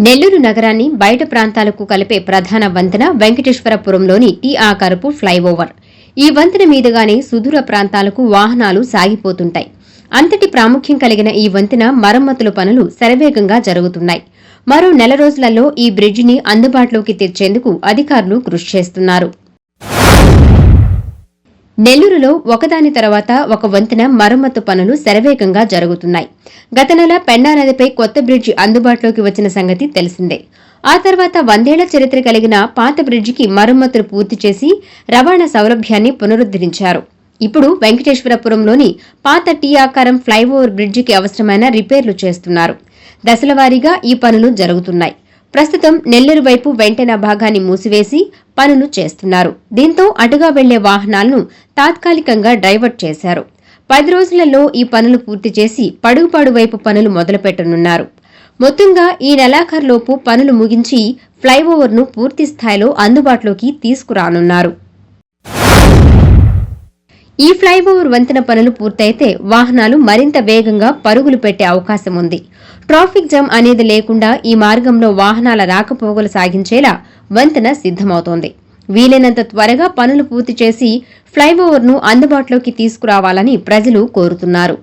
నెల్లూరు నగరాన్ని బయట ప్రాంతాలకు కలిపే ప్రధాన వంతెన వెంకటేశ్వరపురంలోని టీ ఆకారపు ఫ్లైఓవర్. ఈ వంతెన మీదుగానే సుదూర ప్రాంతాలకు వాహనాలు సాగిపోతుంటాయి. అంతటి ప్రాముఖ్యం కలిగిన ఈ వంతెన మరమ్మతుల పనులు శరవేగంగా జరుగుతున్నాయి. మరో నెల రోజులలో ఈ బ్రిడ్జిని అందుబాటులోకి తెచ్చేందుకు అధికారులు కృషి చేస్తున్నారు. నెల్లూరులో ఒకదాని తర్వాత ఒక వంతెన మరమ్మతు పనులు శరవేగంగా జరుగుతున్నాయి. గత నెల పెన్నా నదిపై కొత్త బ్రిడ్జి అందుబాటులోకి వచ్చిన సంగతి తెలిసిందే. ఆ తర్వాత 100 ఏళ్ల చరిత్ర కలిగిన పాత బ్రిడ్జికి మరమ్మతులు పూర్తి చేసి రవాణా సౌలభ్యాన్ని పునరుద్దరించారు. ఇప్పుడు వెంకటేశ్వరపురంలోని పాత టీ ఆకారం ఫ్లైఓవర్ బ్రిడ్జికి అవసరమైన రిపేర్లు చేస్తున్నారు. దశలవారీగా ఈ పనులు జరుగుతున్నాయి. ప్రస్తుతం నెల్లూరు వైపు వెంటనే భాగాన్ని మూసివేసి పనులు చేస్తున్నారు. దీంతో అటుగా వెళ్లే వాహనాలను తాత్కాలికంగా డైవర్ట్ చేశారు. 10 రోజులలో ఈ పనులు పూర్తి చేసి పడుగుపాడు వైపు పనులు మొదలుపెట్టనున్నారు. మొత్తంగా ఈ నెలాఖరులోపు పనులు ముగించి ఫ్లైఓవర్ను పూర్తి స్థాయిలో అందుబాటులోకి తీసుకురానున్నారు. ఈ ఫ్లైఓవర్ వంతెన పనులు పూర్తయితే వాహనాలు మరింత వేగంగా పరుగులు పెట్టే అవకాశం ఉంది. ట్రాఫిక్ జామ్ అనేది లేకుండా ఈ మార్గంలో వాహనాల రాకపోకలు సాగించేలా వంతెన సిద్దమవుతోంది. వీలైనంత త్వరగా పనులు పూర్తి చేసి ఫ్లైఓవర్ను అందుబాటులోకి తీసుకురావాలని ప్రజలు కోరుతున్నారు.